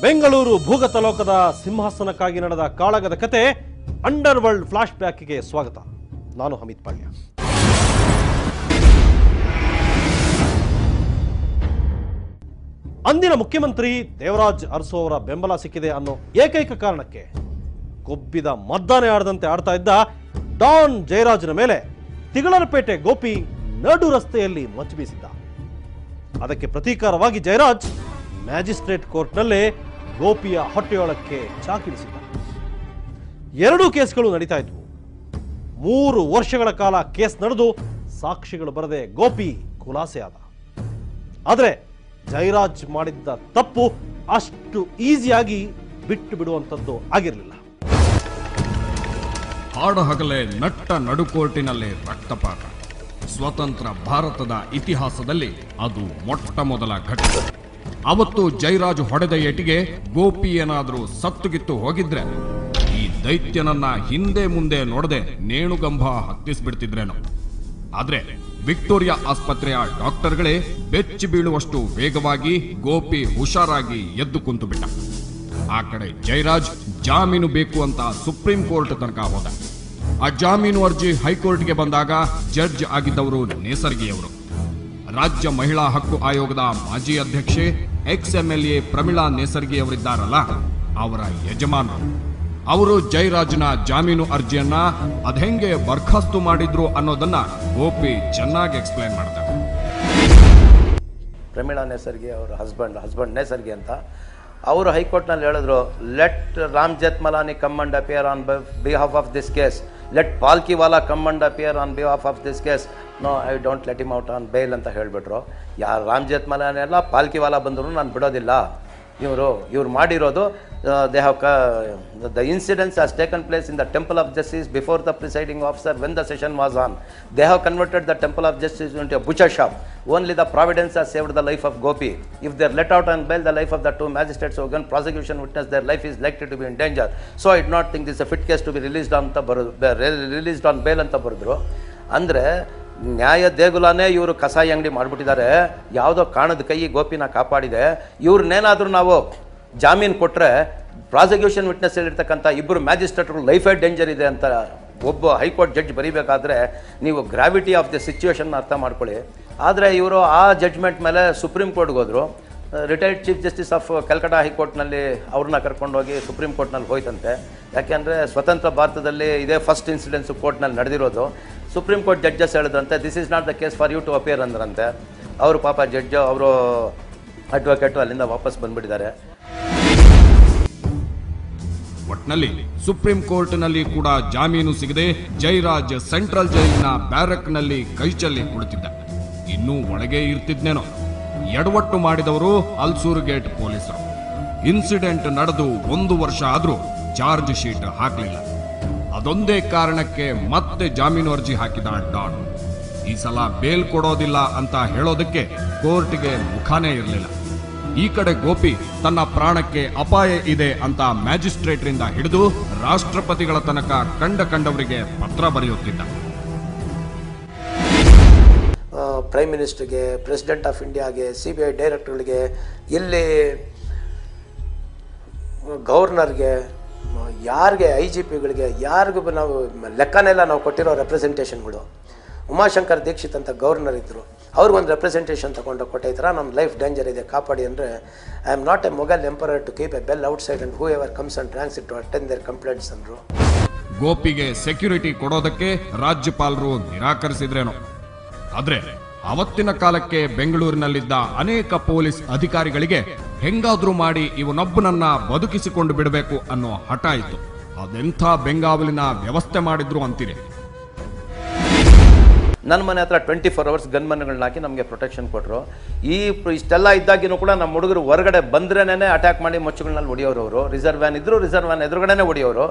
ಬೆಂಗಳೂರು ಭೂಗತ ಲೋಕದ ಸಿಂಹಾಸನಕ್ಕಾಗಿ ನಡೆದ ಕಾಳಗದ ಕತೆ ಅಂಡರ್ ವರ್ಲ್ಡ್ ಫ್ಲಾಶ್ ಬ್ಯಾಕ್ಗೆ ಸ್ವಾಗತ. ನಾನು ಹಮೀದ್ ಪಾಳ್ಯ. ಅಂದಿನ ಮುಖ್ಯಮಂತ್ರಿ ದೇವರಾಜ್ ಅರಸು ಅವರ ಬೆಂಬಲ ಸಿಕ್ಕಿದೆ ಅನ್ನೋ ಏಕೈಕ ಕಾರಣಕ್ಕೆ ಕೊಬ್ಬಿದ ಮದ್ದಾನೆ ಆಡದಂತೆ ಆಡ್ತಾ ಇದ್ದ ಡಾನ್ ಜಯರಾಜ್ನ ಮೇಲೆ ತಿಗಳರಪೇಟೆ ಗೋಪಿ ನಡು ರಸ್ತೆಯಲ್ಲಿ ಮಚ್ಚು ಬೀಸಿದ್ದ. ಅದಕ್ಕೆ ಪ್ರತೀಕಾರವಾಗಿ ಜಯರಾಜ್ ಮ್ಯಾಜಿಸ್ಟ್ರೇಟ್ ಕೋರ್ಟ್ನಲ್ಲೇ ಗೋಪಿಯ ಹೊಟ್ಟೆಯೊಳಕ್ಕೆ ಚಾಕಿಡಿಸಿದ್ದ. ಎರಡೂ ಕೇಸ್ಗಳು ನಡೀತಾ ಇದ್ವು. 3 ವರ್ಷಗಳ ಕಾಲ ಕೇಸ್ ನಡೆದು ಸಾಕ್ಷಿಗಳು ಬರದೆ ಗೋಪಿ ಖುಲಾಸೆ ಆದ. ಆದರೆ ಜಯರಾಜ್ ಮಾಡಿದ್ದ ತಪ್ಪು ಅಷ್ಟು ಈಸಿಯಾಗಿ ಬಿಟ್ಟು ಬಿಡುವಂಥದ್ದು ಆಗಿರಲಿಲ್ಲ. ಹಾಡು ಹಗಲೇ ನಟ್ಟ ನಡುಕೋರ್ಟಿನಲ್ಲಿ ರಕ್ತಪಾತ. ಸ್ವತಂತ್ರ ಭಾರತದ ಇತಿಹಾಸದಲ್ಲಿ ಅದು ಮೊಟ್ಟ ಮೊದಲ ಘಟನೆ. ಅವತ್ತು ಜಯರಾಜ್ ಹೊಡೆದ ಏಟಿಗೆ ಗೋಪಿ ಏನಾದ್ರೂ ಸತ್ತುಗಿತ್ತು ಹೋಗಿದ್ರೆ ಈ ದೈತ್ಯನನ್ನ ಹಿಂದೆ ಮುಂದೆ ನೋಡದೆ ನೇಣುಗಂಬ ಹತ್ತಿಸ್ಬಿಡ್ತಿದ್ರೇನೋ. ಆದ್ರೆ ವಿಕ್ಟೋರಿಯಾ ಆಸ್ಪತ್ರೆಯ ಡಾಕ್ಟರ್ಗಳೇ ಬೆಚ್ಚಿ ಬೀಳುವಷ್ಟು ವೇಗವಾಗಿ ಗೋಪಿ ಹುಷಾರಾಗಿ ಎದ್ದು ಕುಂತು ಬಿಟ್ಟ. ಆ ಕಡೆ ಜಯರಾಜ್ ಜಾಮೀನು ಬೇಕು ಅಂತ ಸುಪ್ರೀಂ ಕೋರ್ಟ್ ತನಕ ಹೋದ. ಆ ಜಾಮೀನು ಅರ್ಜಿ ಹೈಕೋರ್ಟ್ಗೆ ಬಂದಾಗ ಜಡ್ಜ್ ಆಗಿದ್ದವರು ನೇಸರ್ಗಿಯವರು. ರಾಜ್ಯ ಮಹಿಳಾ ಹಕ್ಕು ಆಯೋಗದ ಮಾಜಿ ಅಧ್ಯಕ್ಷೆ ಎಕ್ಸ್-MLA ಪ್ರಮೀಳಾ ನೇಸರ್ಗಿಯವರಿದ್ದಾರಲ್ಲ, ಅವರ ಯಜಮಾನರು. ಅವರು ಜಯರಾಜ್ನ ಜಾಮೀನು ಅರ್ಜಿಯನ್ನ ಅದೆಂಗೆ ಬರ್ಖಾಸ್ತು ಮಾಡಿದ್ರು ಅನ್ನೋದನ್ನ ಗೋಪಿ ಚೆನ್ನಾಗಿ ಎಕ್ಸ್ಪ್ಲೈನ್ ಮಾಡ್ತಾರೆ. ಪ್ರಮೀಳಾ ನೇಸರ್ಗಿ ಅವರ ಹಸ್ಬೆಂಡ್ ನೇಸರ್ಗಿ ಅಂತ ಅವರು ಹೈಕೋರ್ಟ್ನಲ್ಲಿ ಹೇಳಿದ್ರು, let Ram Jethmalani come and appear on behalf of this case, let Palkhivala come and appear on behalf of this case, no I don't let him out on bail ಅಂತ ಹೇಳಿಬಿಟ್ರು. ಯಾರು ರಾಮ್ ಜೇಠ್ಮಲಾನಿ ಎಲ್ಲ ಪಾಲ್ಕಿವಾಲಾ ಬಂದರೂ ನಾನು ಬಿಡೋದಿಲ್ಲ. ಇವರು ಮಾಡಿರೋದು they have the incidents has taken place in the temple of justice before the presiding officer when the session was on. They have converted the temple of justice into A butcher shop. Only the providence has saved the life of Gopi. If they are let out on bail, the life of the 2 magistrates who again prosecution witness, their life is likely to be in danger. So I do not think this is a fit case to be released on bail ಅಂತ ಬರೆದ್ರು. ಅಂದರೆ ನ್ಯಾಯ ದೇಗುಲನೇ ಇವರು ಕಸಾಯಿ ಅಂಗಡಿ ಮಾಡಿಬಿಟ್ಟಿದ್ದಾರೆ. ಯಾವುದೋ ಕಾಣದ ಕೈ ಗೋಪಿನ ಕಾಪಾಡಿದೆ. ಇವ್ರನ್ನೇನಾದರೂ ನಾವು ಜಾಮೀನು ಕೊಟ್ಟರೆ ಪ್ರಾಸಿಕ್ಯೂಷನ್ ವಿಟ್ನೆಸ್ ಇರ್ತಕ್ಕಂಥ 2 ಮ್ಯಾಜಿಸ್ಟ್ರೇಟ್ರು ಲೈಫ್ ಆ್ಯಂಡ್ ಡೇಂಜರ್ ಇದೆ ಅಂತ ಒಬ್ಬ ಹೈಕೋರ್ಟ್ ಜಡ್ಜ್ ಬರೀಬೇಕಾದ್ರೆ ನೀವು ಗ್ರಾವಿಟಿ ಆಫ್ ದಿ ಸಿಚುವೇಶನ್ ಅರ್ಥ ಮಾಡ್ಕೊಳ್ಳಿ. ಆದರೆ ಇವರು ಆ ಜಡ್ಜ್ಮೆಂಟ್ ಮೇಲೆ ಸುಪ್ರೀಂ ಕೋರ್ಟ್ಗೆ ಹೋದರು. Retired chief justice of Calcutta ಹೈಕೋರ್ಟ್ನಲ್ಲಿ ಅವ್ರನ್ನ ಕರ್ಕೊಂಡೋಗಿ ಸುಪ್ರೀಂ ಕೋರ್ಟ್ನಲ್ಲಿ ಹೋಯ್ತಂತೆ. ಯಾಕೆಂದರೆ ಸ್ವತಂತ್ರ ಭಾರತದಲ್ಲಿ ಇದೇ ಫಸ್ಟ್ ಇನ್ಸಿಡೆನ್ಸು ಕೋರ್ಟ್ನಲ್ಲಿ ನಡೆದಿರೋದು. ಸುಪ್ರೀಂ ಕೋರ್ಟ್ ಜಡ್ಜಸ್ ಹೇಳಿದ್ರಂತೆ, this is not the case for you to appear ಅಂದ್ರಂತೆ. ಅವರು ಪಾಪ ಜಡ್ಜು ಅವರು ಅಡ್ವೊಕೇಟು ಅಲ್ಲಿಂದ ವಾಪಸ್ ಬಂದ್ಬಿಟ್ಟಿದ್ದಾರೆ. ಒಟ್ನಲ್ಲಿ ಸುಪ್ರೀಂ ಕೋರ್ಟ್ನಲ್ಲಿ ಕೂಡ ಜಾಮೀನು ಸಿಗದೆ ಜಯರಾಜ್ ಸೆಂಟ್ರಲ್ ಜೈಲಿನ ಬ್ಯಾರಕ್ನಲ್ಲಿ ಕೈಚಲ್ಲಿ ಕುಳಿತಿದ್ದ. ಇನ್ನೂ ಒಳಗೆ ಇರ್ತಿದ್ನೇನೋ. ಎಡವಟ್ಟು ಮಾಡಿದವರು ಅಲ್ಸೂರು ಗೇಟ್ ಪೊಲೀಸರು. ಇನ್ಸಿಡೆಂಟ್ ನಡೆದು 1 ವರ್ಷ ಆದ್ರೂ ಚಾರ್ಜ್ ಶೀಟ್ ಹಾಕಲಿಲ್ಲ. ಅದೊಂದೇ ಕಾರಣಕ್ಕೆ ಮತ್ತೆ ಜಾಮೀನು ಅರ್ಜಿ ಹಾಕಿದ ಡಾನ್. ಈ ಸಲ ಬೇಲ್ ಕೊಡೋದಿಲ್ಲ ಅಂತ ಹೇಳೋದಕ್ಕೆ ಕೋರ್ಟ್ಗೆ ಮುಖಾನೇ ಇರಲಿಲ್ಲ. ಈ ಕಡೆ ಗೋಪಿ ತನ್ನ ಪ್ರಾಣಕ್ಕೆ ಅಪಾಯ ಇದೆ ಅಂತ ಮ್ಯಾಜಿಸ್ಟ್ರೇಟ್ರಿಂದ ಹಿಡಿದು ರಾಷ್ಟ್ರಪತಿಗಳ ತನಕ ಕಂಡವರಿಗೆ ಪತ್ರ ಬರೆಯುತ್ತಿದ್ದ. ಪ್ರೈಮ್ ಮಿನಿಸ್ಟರ್ಗೆ, ಪ್ರೆಸಿಡೆಂಟ್ ಆಫ್ ಇಂಡಿಯಾಗೆ, CBI ಡೈರೆಕ್ಟರ್ಗಳಿಗೆ, ಇಲ್ಲಿ ಗವರ್ನರ್ಗೆ, ಯಾರಿಗೆ IGPಗಳಿಗೆ ಯಾರಿಗೂ ನಾವು ಲೆಕ್ಕನೆಲ್ಲ ನಾವು ಕೊಟ್ಟಿರೋ ರೆಪ್ರೆಸೆಂಟೇಷನ್ಗಳು. ಉಮಾಶಂಕರ್ ದೀಕ್ಷಿತ್ ಅಂತ ಗವರ್ನರ್ ಇದ್ದರು, ಅವ್ರಿಗೊಂದು ರೆಪ್ರೆಸೆಂಟೇಷನ್ ತಗೊಂಡು ಕೊಟ್ಟೆ, ಈ ಥರ ನಮ್ಮ ಲೈಫ್ ಡೇಂಜರ್ ಇದೆ ಕಾಪಾಡಿ ಅಂದರೆ, I am not a Mughal emperor to keep a bell outside and whoever comes and rings it to attend their complaints ಅಂದರು. ಗೋಪಿಗೆ ಸೆಕ್ಯೂರಿಟಿ ಕೊಡೋದಕ್ಕೆ ರಾಜ್ಯಪಾಲರು ನಿರಾಕರಿಸಿದ್ರೇನೋ. ಆದ್ರೆ ಅವತ್ತಿನ ಕಾಲಕ್ಕೆ ಬೆಂಗಳೂರಿನಲ್ಲಿದ್ದ ಅನೇಕ ಪೊಲೀಸ್ ಅಧಿಕಾರಿಗಳಿಗೆ ಹೆಂಗಾದ್ರೂ ಮಾಡಿ ಇವನೊಬ್ಬನನ್ನ ಬದುಕಿಸಿಕೊಂಡು ಬಿಡಬೇಕು ಅನ್ನೋ ಹಠ ಇತ್ತು. ಅದೆಂಥ ಬೆಂಗಾವಲಿನ ವ್ಯವಸ್ಥೆ ಮಾಡಿದ್ರು ಅಂತೀರಿ. ನನ್ನ ಮನೆ ಹತ್ರ 24 hours ಗನ್ಮನ್ಗಳನ್ನ ಹಾಕಿ ನಮಗೆ ಪ್ರೊಟೆಕ್ಷನ್ ಕೊಟ್ಟರು. ಇಷ್ಟೆಲ್ಲ ಇದ್ದಾಗಿನೂ ಕೂಡ ನಮ್ಮ ಹುಡುಗರು ಹೊರಗಡೆ ಬಂದ್ರೇನೆ ಅಟ್ಯಾಕ್ ಮಾಡಿ ಮೊಚ್ಚುಗಳನ್ನಲ್ಲಿ ಹೊಡಿಯೋರು. ಅವರು ರಿಸರ್ವ್ ವ್ಯಾನ್ ಇದ್ರು, ರಿಸರ್ವ್ ವ್ಯಾನ್ ಎದುರುಗಡೆನೇ ಹೊಡಿಯೋರು,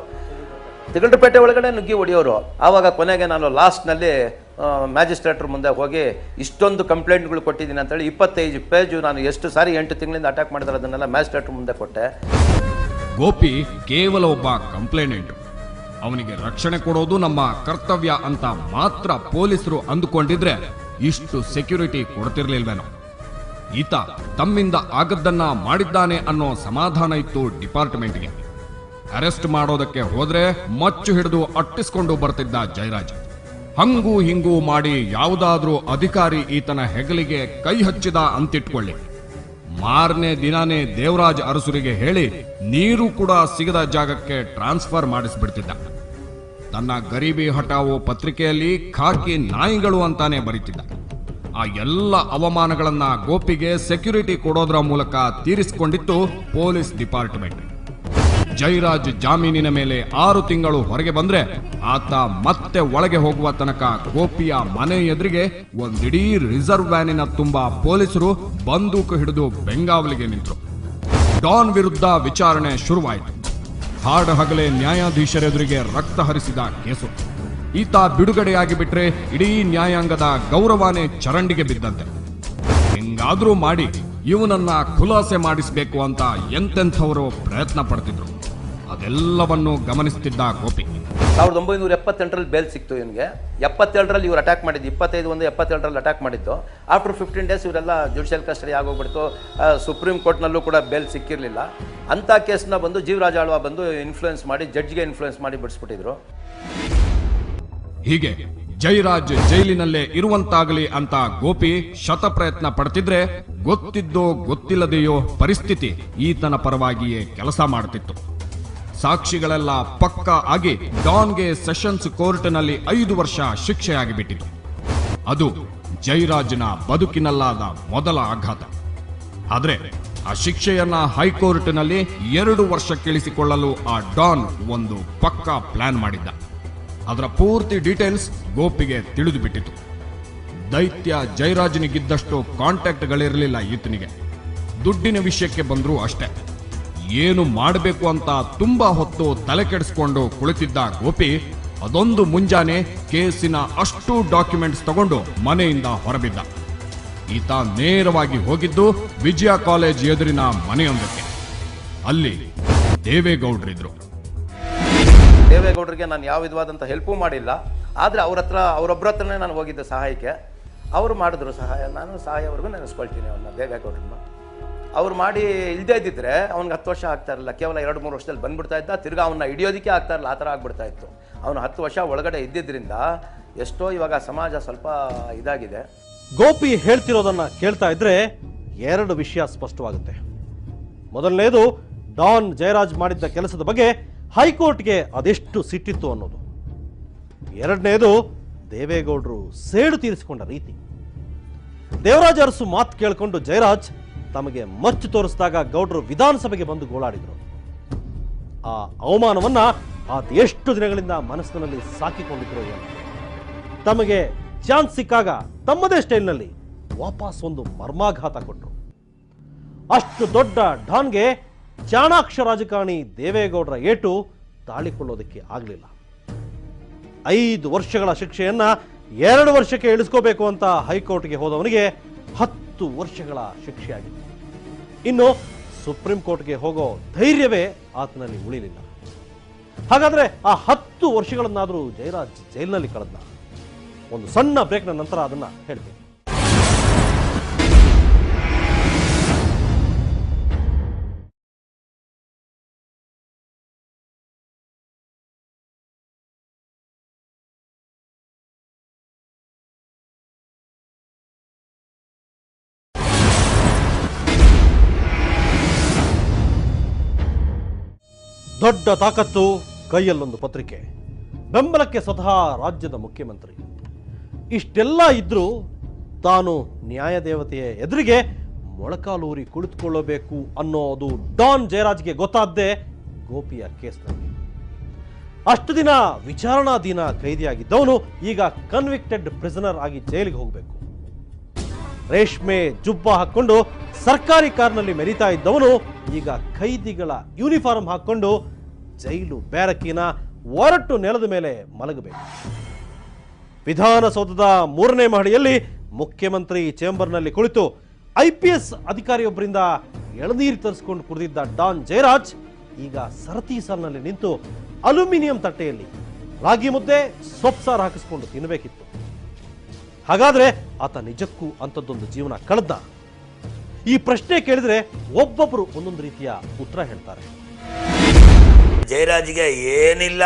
ತಿಗಳರಪೇಟೆ ಒಳಗಡೆ ನುಗ್ಗಿ ಹೊಡಿಯೋರು. ಆವಾಗ ಕೊನೆಗೆ ನಾನು ಲಾಸ್ಟ್ನಲ್ಲಿ ಮ್ಯಾಜಿಸ್ಟ್ರೇಟ್ರ ಮುಂದೆ ಹೋಗಿ ಇಷ್ಟೊಂದು ಕಂಪ್ಲೇಂಟ್ಗಳು ಕೊಟ್ಟಿದ್ದೀನಿ ಅಂತೇಳಿ 25 ಪೇಜು ನಾನು ಎಷ್ಟು ಸಾರಿ 8 ತಿಂಗಳಿಂದ ಅಟ್ಯಾಕ್ ಮಾಡಿದ್ರೆ ಅದನ್ನೆಲ್ಲ ಮ್ಯಾಜಿಸ್ಟ್ರೇಟ್ರ ಮುಂದೆ ಕೊಟ್ಟೆ. ಗೋಪಿ ಕೇವಲ ಒಬ್ಬ ಕಂಪ್ಲೇನೆಂಟ್. ಅವನಿಗೆ ರಕ್ಷಣೆ ಕೊಡೋದು ನಮ್ಮ ಕರ್ತವ್ಯ ಅಂತ ಮಾತ್ರ ಪೊಲೀಸರು ಅಂದುಕೊಂಡಿದ್ರೆ ಇಷ್ಟು ಸೆಕ್ಯೂರಿಟಿ ಕೊಡ್ತಿರ್ಲಿಲ್ವೇನೋ. ಈತ ತಮ್ಮಿಂದ ಆಗದ್ದನ್ನ ಮಾಡಿದ್ದಾನೆ ಅನ್ನೋ ಸಮಾಧಾನ ಇತ್ತು ಡಿಪಾರ್ಟ್ಮೆಂಟ್ಗೆ. ಅರೆಸ್ಟ್ ಮಾಡೋದಕ್ಕೆ ಹೋದ್ರೆ ಮಚ್ಚು ಹಿಡಿದು ಅಟ್ಟಿಸ್ಕೊಂಡು ಬರ್ತಿದ್ದ ಜಯರಾಜ್. ಹಂಗೂ ಹಿಂಗೂ ಮಾಡಿ ಯಾವುದಾದ್ರೂ ಅಧಿಕಾರಿ ಈತನ ಹೆಗಲಿಗೆ ಕೈ ಹಚ್ಚಿದ ಅಂತಿಟ್ಕೊಳ್ಳಿ, ಮಾರನೇ ದಿನಾನೇ ದೇವರಾಜ್ ಅರಸುರಿಗೆ ಹೇಳಿ ನೀರು ಕೂಡ ಸಿಗದ ಜಾಗಕ್ಕೆ ಟ್ರಾನ್ಸ್ಫರ್ ಮಾಡಿಸ್ಬಿಡ್ತಿದ್ದ. ತನ್ನ ಗರೀಬಿ ಹಟಾವೋ ಪತ್ರಿಕೆಯಲ್ಲಿ ಖಾಕಿ ನಾಯಿಗಳು ಅಂತಾನೆ ಬರೀತಿದ್ದ. ಆ ಎಲ್ಲ ಅವಮಾನಗಳನ್ನ ಗೋಪಿಗೆ ಸೆಕ್ಯೂರಿಟಿ ಕೊಡೋದ್ರ ಮೂಲಕ ತೀರಿಸಿಕೊಂಡಿತ್ತು ಪೊಲೀಸ್ ಡಿಪಾರ್ಟ್ಮೆಂಟ್. ಜಯರಾಜ್ ಜಾಮೀನಿನ ಮೇಲೆ 6 ತಿಂಗಳು ಹೊರಗೆ ಬಂದ್ರೆ ಆತ ಮತ್ತೆ ಒಳಗೆ ಹೋಗುವ ತನಕ ಗೋಪಿಯ ಮನೆ ಎದುರಿಗೆ ಒಂದಿಡೀ ರಿಸರ್ವ್ ವ್ಯಾನಿನ ತುಂಬಾ ಪೊಲೀಸರು ಬಂದೂಕು ಹಿಡಿದು ಬೆಂಗಾವಲಿಗೆ ನಿಂತರು. ಡಾನ್ ವಿರುದ್ಧ ವಿಚಾರಣೆ ಶುರುವಾಯಿತು. ಹಾಡ ಹಗಲೇ ನ್ಯಾಯಾಧೀಶರೆದುರಿಗೆ ರಕ್ತ ಹರಿಸಿದ ಕೇಸು. ಈತ ಬಿಡುಗಡೆಯಾಗಿ ಬಿಟ್ರೆ ಇಡೀ ನ್ಯಾಯಾಂಗದ ಗೌರವನೇ ಚರಂಡಿಗೆ ಬಿದ್ದಂತೆ. ಹೆಂಗಾದ್ರೂ ಮಾಡಿ ಇವನನ್ನ ಖುಲಾಸೆ ಮಾಡಿಸಬೇಕು ಅಂತ ಎಂತೆಂಥವರು ಪ್ರಯತ್ನ ಪಡ್ತಿದ್ರು. ಅದೆಲ್ಲವನ್ನು ಗಮನಿಸುತ್ತಿದ್ದ ಗೋಪಿ 1978ರಲ್ಲಿ ಬೇಲ್ ಸಿಕ್ತು ಇವನಿಗೆ. 77ರಲ್ಲಿ ಇವ್ರು ಅಟ್ಯಾಕ್ ಮಾಡಿದ್ದು, 25/1/77ರಲ್ಲಿ ಅಟ್ಯಾಕ್ ಮಾಡಿದ್ದು. ಆಫ್ಟರ್ 15 ಡೇಸ್ ಇವರೆಲ್ಲ ಜುಡಿಷಿಯಲ್ ಕಸ್ಟಡಿ ಆಗೋಗ್ಬಿಡ್ತು. ಸುಪ್ರೀಂ ಕೋರ್ಟ್ನಲ್ಲೂ ಕೂಡ ಬೇಲ್ ಸಿಕ್ಕಿರಲಿಲ್ಲ. ಅಂಥ ಕೇಸ್ನ ಬಂದು ಜೀವರಾಜ್ ಆಳ್ವ ಬಂದು ಇನ್ಫ್ಲೂಯೆನ್ಸ್ ಮಾಡಿ, ಜಡ್ಜ್ಗೆ ಇನ್ಫ್ಲೂಯೆನ್ಸ್ ಮಾಡಿ ಬಿಡಿಸ್ಬಿಟ್ಟಿದ್ರು. ಹೀಗೆ ಜಯರಾಜ್ ಜೈಲಿನಲ್ಲೇ ಇರುವಂತಾಗಲಿ ಅಂತ ಗೋಪಿ ಶತಪ್ರಯತ್ನ ಪಡ್ತಿದ್ರೆ ಗೊತ್ತಿದ್ದೋ ಗೊತ್ತಿಲ್ಲದೆಯೋ ಪರಿಸ್ಥಿತಿ ಈತನ ಪರವಾಗಿಯೇ ಕೆಲಸ ಮಾಡ್ತಿತ್ತು. ಸಾಕ್ಷಿಗಳೆಲ್ಲ ಪಕ್ಕಾ ಆಗಿ ಡಾನ್ಗೆ ಸೆಷನ್ಸ್ ಕೋರ್ಟ್ನಲ್ಲಿ 5 ವರ್ಷ ಶಿಕ್ಷೆಯಾಗಿಬಿಟ್ಟಿತು. ಅದು ಜಯರಾಜ್ನ ಬದುಕಿನಲ್ಲಾದ ಮೊದಲ ಆಘಾತ. ಆದ್ರೆ ಆ ಶಿಕ್ಷೆಯನ್ನ ಹೈಕೋರ್ಟ್ನಲ್ಲಿ 2 ವರ್ಷಕ್ಕಿಳಿಸಿಕೊಳ್ಳಲು ಆ ಡಾನ್ ಒಂದು ಪಕ್ಕಾ ಪ್ಲಾನ್ ಮಾಡಿದ್ದ. ಅದರ ಪೂರ್ತಿ ಡೀಟೇಲ್ಸ್ ಗೋಪಿಗೆ ತಿಳಿದು ಬಿಟ್ಟಿತು. ದೈತ್ಯ ಜಯರಾಜ್ನಿಗಿದ್ದಷ್ಟು ಕಾಂಟ್ಯಾಕ್ಟ್ಗಳಿರಲಿಲ್ಲ ಈತನಿಗೆ. ದುಡ್ಡಿನ ವಿಷಯಕ್ಕೆ ಬಂದ್ರೂ ಅಷ್ಟೇ. ಏನು ಮಾಡಬೇಕು ಅಂತ ತುಂಬಾ ಹೊತ್ತು ತಲೆ ಕೆಡಿಸ್ಕೊಂಡು ಕುಳಿತಿದ್ದ ಗೋಪಿ ಅದೊಂದು ಮುಂಜಾನೆ ಕೇಸಿನ ಅಷ್ಟು ಡಾಕ್ಯುಮೆಂಟ್ಸ್ ತಗೊಂಡು ಮನೆಯಿಂದ ಹೊರಬಿದ್ದ. ಈತ ನೇರವಾಗಿ ಹೋಗಿದ್ದು ವಿಜಯ ಕಾಲೇಜ್ ಎದುರಿನ ಮನೆಯೊಂದಕ್ಕೆ. ಅಲ್ಲಿ ದೇವೇಗೌಡರಿದ್ರು. ದೇವೇಗೌಡರಿಗೆ ನಾನು ಯಾವ ವಿಧವಾದಂಥ ಹೆಲ್ಪೂ ಮಾಡಿಲ್ಲ. ಆದರೆ ಅವರೊಬ್ಬರ ಹತ್ರನೇ ನಾನು ಹೋಗಿದ್ದೆ ಸಹಾಯಕ್ಕೆ. ಅವರು ಮಾಡಿದ್ರು ಸಹಾಯ. ನಾನು ಸಹಾಯವರೆಗೂ ನೆನೆಸ್ಕೊಳ್ತೀನಿ ಅವನ್ನ, ದೇವೇಗೌಡರನ್ನ. ಅವ್ರು ಮಾಡಿ ಇಲ್ಲದೇ ಇದ್ದಿದ್ರೆ ಅವ್ನಿಗೆ 10 ವರ್ಷ ಆಗ್ತಾ ಇರಲಿಲ್ಲ. ಕೇವಲ 2-3 ವರ್ಷದಲ್ಲಿ ಬಂದ್ಬಿಡ್ತಾ ಇದ್ದ. ತಿರ್ಗಾ ಅವನ್ನ ಹಿಡಿಯೋದಕ್ಕೆ ಆಗ್ತಾ ಇರಲಿಲ್ಲ, ಆ ಥರ ಆಗ್ಬಿಡ್ತಾ ಇತ್ತು. ಅವನು 10 ವರ್ಷ ಒಳಗಡೆ ಇದ್ದಿದ್ದರಿಂದ ಎಷ್ಟೋ ಇವಾಗ ಸಮಾಜ ಸ್ವಲ್ಪ ಇದಾಗಿದೆ. ಗೋಪಿ ಹೇಳ್ತಿರೋದನ್ನ ಕೇಳ್ತಾ ಇದ್ರೆ 2 ವಿಷಯ ಸ್ಪಷ್ಟವಾಗುತ್ತೆ. ಮೊದಲನೇದು, ಡಾನ್ ಜಯರಾಜ್ ಮಾಡಿದ್ದ ಕೆಲಸದ ಬಗ್ಗೆ ಹೈಕೋರ್ಟ್ಗೆ ಅದೆಷ್ಟು ಸಿಟ್ಟಿತ್ತು ಅನ್ನೋದು. ಎರಡನೇದು, ದೇವೇಗೌಡರು ಸೇಡು ತೀರಿಸಿಕೊಂಡ ರೀತಿ. ದೇವರಾಜ್ ಅರಸು ಮಾತು ಕೇಳಿಕೊಂಡು ಜಯರಾಜ್ ತಮಗೆ ಮಚ್ಚು ತೋರಿಸಿದಾಗ ಗೌಡರು ವಿಧಾನಸಭೆಗೆ ಬಂದು ಗೋಳಾಡಿದ್ರು. ಆ ಅವಮಾನವನ್ನ ಆತ ಎಷ್ಟು ದಿನಗಳಿಂದ ಮನಸ್ಸಿನಲ್ಲಿ ಸಾಕಿಕೊಂಡಿದ್ರು ಏನು. ತಮಗೆ ಚಾನ್ಸ್ ಸಿಕ್ಕಾಗ ತಮ್ಮದೇ ಸ್ಟೈಲ್ನಲ್ಲಿ ವಾಪಸ್ ಒಂದು ಮರ್ಮಾಘಾತ ಕೊಟ್ಟರು. ಅಷ್ಟು ದೊಡ್ಡ ಡಾನ್ಗೆ ಚಾಣಾಕ್ಷ ರಾಜಕಾರಣಿ ದೇವೇಗೌಡರ ಏಟು ತಾಳಿಕೊಳ್ಳೋದಕ್ಕೆ ಆಗಲಿಲ್ಲ. 5 ವರ್ಷಗಳ ಶಿಕ್ಷೆಯನ್ನ 2 ವರ್ಷಕ್ಕೆ ಇಳಿಸ್ಕೋಬೇಕು ಅಂತ ಹೈಕೋರ್ಟ್ಗೆ ಹೋದವನಿಗೆ 10 ವರ್ಷಗಳ ಶಿಕ್ಷೆಯಾಗಿತ್ತು. ಇನ್ನು ಸುಪ್ರೀಂ ಕೋರ್ಟ್ಗೆ ಹೋಗೋ ಧೈರ್ಯವೇ ಆತನಲ್ಲಿ ಉಳಿಲಿಲ್ಲ. ಹಾಗಾದ್ರೆ ಆ 10 ವರ್ಷಗಳನ್ನಾದರೂ ಜಯರಾಜ್ ಜೈಲಿನಲ್ಲಿ ಕಳೆದ. ಒಂದು ಸಣ್ಣ ಬ್ರೇಕ್ನ ನಂತರ ಅದನ್ನ ಹೇಳ್ತೀನಿ. ದೊಡ್ಡ ತಾಕತ್ತು, ಕೈಯಲ್ಲೊಂದು ಪತ್ರಿಕೆ, ಬೆಂಬಲಕ್ಕೆ ಸ್ವತಃ ರಾಜ್ಯದ ಮುಖ್ಯಮಂತ್ರಿ. ಇಷ್ಟೆಲ್ಲ ಇದ್ರೂ ತಾನು ನ್ಯಾಯದೇವತೆಯ ಎದುರಿಗೆ ಮೊಳಕಾಲೂರಿ ಕುಳಿತುಕೊಳ್ಳಬೇಕು ಅನ್ನೋದು ಡಾನ್ ಜಯರಾಜ್ಗೆ ಗೊತ್ತಾದ್ದೇ ಗೋಪಿಯ ಕೇಸ್ನಲ್ಲಿ. ಅಷ್ಟು ದಿನ ವಿಚಾರಣಾಧೀನ ಕೈದಿಯಾಗಿದ್ದವನು ಈಗ ಕನ್ವಿಕ್ಟೆಡ್ ಪ್ರಿಸನರ್ ಆಗಿ ಜೈಲಿಗೆ ಹೋಗಬೇಕು. ರೇಷ್ಮೆ ಜುಬ್ಬ ಹಾಕೊಂಡು ಸರ್ಕಾರಿ ಕಾರ್ನಲ್ಲಿ ಮೆರಿತಾ ಇದ್ದವನು ಈಗ ಖೈದಿಗಳ ಯೂನಿಫಾರ್ಮ್ ಹಾಕೊಂಡು ಜೈಲು ಬ್ಯಾರಕಿನ ಒರಟು ನೆಲದ ಮೇಲೆ ಮಲಗಬೇಕು. ವಿಧಾನಸೌಧದ 3ನೇ ಮಹಡಿಯಲ್ಲಿ ಮುಖ್ಯಮಂತ್ರಿ ಚೇಂಬರ್ನಲ್ಲಿ ಕುಳಿತು IPS ಅಧಿಕಾರಿಯೊಬ್ಬರಿಂದ ಎಳನೀರು ತರಿಸಿಕೊಂಡು ಕುಡಿದಿದ್ದ ಡಾನ್ ಜಯರಾಜ್ ಈಗ ಸರತಿ ಸಾಲಿನಲ್ಲಿ ನಿಂತು ಅಲ್ಯೂಮಿನಿಯಂ ತಟ್ಟೆಯಲ್ಲಿ ರಾಗಿ ಮುದ್ದೆ ಸೊಪ್ಸಾರು ಹಾಕಿಸ್ಕೊಂಡು ತಿನ್ನಬೇಕಿತ್ತು. ಹಾಗಾದ್ರೆ ಆತ ನಿಜಕ್ಕೂ ಅಂಥದ್ದೊಂದು ಜೀವನ ಕಳೆದ? ಈ ಪ್ರಶ್ನೆ ಕೇಳಿದ್ರೆ ಒಬ್ಬೊಬ್ಬರು ಒಂದೊಂದು ರೀತಿಯ ಉತ್ತರ ಹೇಳ್ತಾರೆ. ಜಯರಾಜ್ಗೆ ಏನಿಲ್ಲ,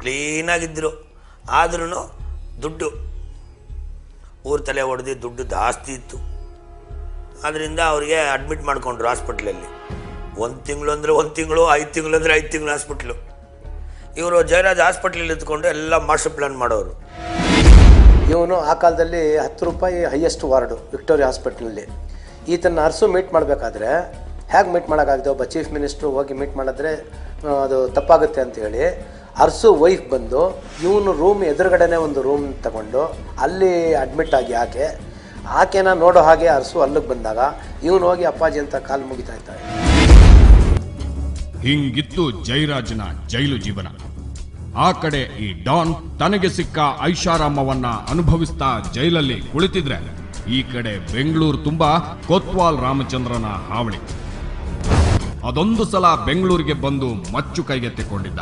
ಕ್ಲೀನಾಗಿದ್ದರು. ಆದ್ರೂ ದುಡ್ಡು ಊರು ತಲೆ ಹೊಡೆದು ದುಡ್ಡು ಜಾಸ್ತಿ ಇತ್ತು. ಅದರಿಂದ ಅವರಿಗೆ ಅಡ್ಮಿಟ್ ಮಾಡ್ಕೊಂಡ್ರು ಹಾಸ್ಪಿಟ್ಲಲ್ಲಿ. 1 ತಿಂಗಳು ಅಂದರೆ 1 ತಿಂಗಳು, 5 ತಿಂಗಳು ಅಂದರೆ 5 ತಿಂಗಳು ಹಾಸ್ಪಿಟ್ಲು. ಇವರು ಜಯರಾಜ್ ಹಾಸ್ಪಿಟ್ಲಲ್ಲಿ ಇದ್ಕೊಂಡು ಎಲ್ಲ ಮಾಸ್ಟರ್ ಪ್ಲ್ಯಾನ್ ಮಾಡೋರು. ಇವನು ಆ ಕಾಲದಲ್ಲಿ 10 ರೂಪಾಯಿ ಹೈಯೆಸ್ಟ್ ವಾರ್ಡು ವಿಕ್ಟೋರಿಯಾ ಹಾಸ್ಪಿಟ್ಲಲ್ಲಿ. ಈತನ ಅರಸು ಮೀಟ್ ಮಾಡಬೇಕಾದ್ರೆ ಹೇಗೆ ಮೀಟ್ ಮಾಡೋಕ್ಕಾಗ್ತದೆ? ಒಬ್ಬ ಚೀಫ್ ಮಿನಿಸ್ಟ್ರು ಹೋಗಿ ಮೀಟ್ ಮಾಡಿದ್ರೆ ಅದು ತಪ್ಪಾಗುತ್ತೆ ಅಂತೇಳಿ ಅರಸು ವೈಫ್ ಬಂದು ಇವನು ರೂಮ್ ಎದುರುಗಡೆನೇ ಒಂದು ರೂಮ್ ತಗೊಂಡು ಅಲ್ಲಿ ಅಡ್ಮಿಟ್ ಆಗಿ ಆಕೆನ ನೋಡೋ ಹಾಗೆ ಅರಸು ಅಲ್ಲಿಗೆ ಬಂದಾಗ ಇವನು ಹೋಗಿ ಅಪ್ಪಾಜಿ ಅಂತ ಕಾಲು ಮುಗಿತಾ ಇರ್ತಾರೆ. ಹಿಂಗಿತ್ತು ಜಯರಾಜನ ಜೈಲು ಜೀವನ. ಆ ಕಡೆ ಈ ಡಾನ್ ತನಗೆ ಸಿಕ್ಕ ಐಷಾರಾಮವನ್ನ ಅನುಭವಿಸ್ತಾ ಜೈಲಲ್ಲಿ ಕುಳಿತಿದ್ರೆ, ಈ ಕಡೆ ಬೆಂಗಳೂರು ತುಂಬಾ ಕೊತ್ವಾಲ್ ರಾಮಚಂದ್ರನ ಹಾವಳಿ. ಅದೊಂದು ಸಲ ಬೆಂಗಳೂರಿಗೆ ಬಂದು ಮಚ್ಚು ಕೈಗೆತ್ತಿಕೊಂಡಿದ್ದ.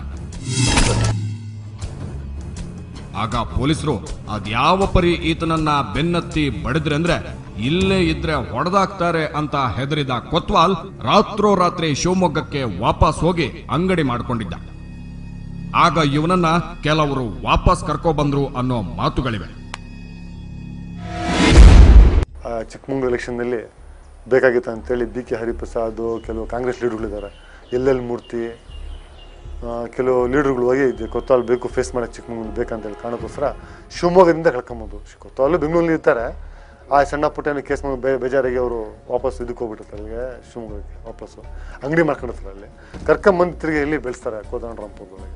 ಆಗ ಪೊಲೀಸರು ಅದ್ಯಾವ ಪರಿ ಈತನನ್ನ ಬೆನ್ನತ್ತಿ ಬಡಿದ್ರೆ ಅಂದ್ರೆ ಇಲ್ಲೇ ಇದ್ರೆ ಹೊಡೆದಾಕ್ತಾರೆ ಅಂತ ಹೆದರಿದ ಕೊತ್ವಾಲ್ ರಾತ್ರೋರಾತ್ರಿ ಶಿವಮೊಗ್ಗಕ್ಕೆ ವಾಪಸ್ ಹೋಗಿ ಅಂಗಡಿ ಮಾಡ್ಕೊಂಡಿದ್ದ. ಆಗ ಇವನನ್ನ ಕೆಲವರು ವಾಪಸ್ ಕರ್ಕೊ ಬಂದ್ರು ಅನ್ನೋ ಮಾತುಗಳಿವೆ. ಚಿಕ್ಕಮಗಳೂರು ಎಲೆಕ್ಷನ್ನಲ್ಲಿ ಬೇಕಾಗಿತ್ತು ಅಂತೇಳಿ BK ಹರಿಪ್ರಸಾದ್, ಕೆಲವು ಕಾಂಗ್ರೆಸ್ ಲೀಡರ್ಗಳಿದ್ದಾರೆ, LL ಮೂರ್ತಿ, ಕೆಲವು ಲೀಡರ್ಗಳು ಹೋಗಿ ಕೊತ್ವಾಲ್ ಬೇಕು ಫೇಸ್ ಮಾಡೋಕ್ಕೆ ಚಿಕ್ಕಮಗಳೂರು ಬೇಕಂತೇಳಿ ಕಾರಣಕ್ಕೋಸ್ಕರ ಶಿವಮೊಗ್ಗದಿಂದ ಕಳ್ಕೊಂಬೋದು. ಕೊತ್ವಾಲು ಬೆಂಗಳೂರಲ್ಲಿ ಇರ್ತಾರೆ. ಆ ಸಣ್ಣ ಪುಟ್ಟನ ಕೇಸ್ ಬೇಜಾರಿಗೆ ಅವರು ವಾಪಸ್ ಇದಕ್ಕೆ ಹೋಗ್ಬಿಟ್ಟಿರ್ತಾರೆ, ಅಲ್ಲಿಗೆ ಶಿವಮೊಗ್ಗಕ್ಕೆ ವಾಪಸ್ಸು ಅಂಗಡಿ ಮಾಡ್ಕೊಂಡಿರ್ತಾರೆ. ಅಲ್ಲಿ ಕರ್ಕೊಂಬಂದು ತಿರುಗಿ ಇಲ್ಲಿ ಬೆಳೆಸ್ತಾರೆ ಕೋದಂಡರಾಮಪುರದೊಳಗೆ.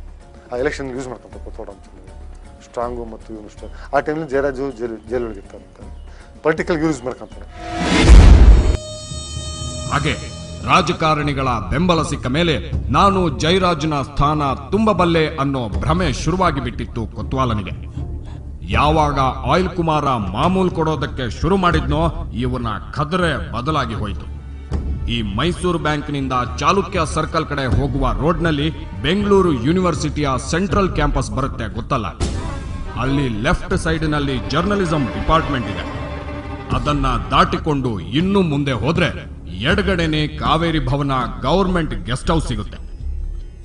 ಆ ಎಲೆಕ್ಷನ್ ಯೂಸ್ ಮಾಡ್ಕೊಂತಾರೆ ಕೋದಂಡರಾಮಪುರದಲ್ಲಿ ಸ್ಟ್ರಾಂಗು ಮತ್ತು ಇವನು ಆ ಟೈಮಲ್ಲಿ ಜಯರಾಜು ಜೈಲೊಳಗಿರ್ತಾರೆ, ಪೊಲಿಟಿಕಲ್ ಯೂಸ್ ಮಾಡ್ಕೊಂತಾರೆ. ಹಾಗೆ ರಾಜಕಾರಣಿಗಳ ಬೆಂಬಲ ಸಿಕ್ಕ ಮೇಲೆ ನಾನು ಜಯರಾಜನ ಸ್ಥಾನ ತುಂಬಬಲ್ಲೆ ಅನ್ನೋ ಭ್ರಮೆ ಶುರುವಾಗಿ ಬಿಟ್ಟಿತ್ತು ಕೊತ್ವಾಲನಿಗೆ. ಯಾವಾಗ ಆಯಿಲ್ ಕುಮಾರ ಮಾಮೂಲು ಕೊಡೋದಕ್ಕೆ ಶುರು ಮಾಡಿದ್ನೋ ಇವನ ಕದರೆ ಬದಲಾಗಿ ಹೋಯಿತು. ಈ ಮೈಸೂರು ಬ್ಯಾಂಕ್ನಿಂದ ಚಾಲುಕ್ಯ ಸರ್ಕಲ್ ಕಡೆ ಹೋಗುವ ರೋಡ್ನಲ್ಲಿ ಬೆಂಗಳೂರು ಯೂನಿವರ್ಸಿಟಿಯ ಸೆಂಟ್ರಲ್ ಕ್ಯಾಂಪಸ್ ಬರುತ್ತೆ ಗೊತ್ತಲ್ಲ. ಅಲ್ಲಿ ಲೆಫ್ಟ್ ಸೈಡ್ನಲ್ಲಿ ಜರ್ನಲಿಸಂ ಡಿಪಾರ್ಟ್ಮೆಂಟ್ ಇದೆ. ಅದನ್ನ ದಾಟಿಕೊಂಡು ಇನ್ನೂ ಮುಂದೆ ಹೋದ್ರೆ ಎಡಗಡೆನೆ ಕಾವೇರಿ ಭವನ ಗವರ್ಮೆಂಟ್ ಗೆಸ್ಟ್ ಹೌಸ್ ಸಿಗುತ್ತೆ.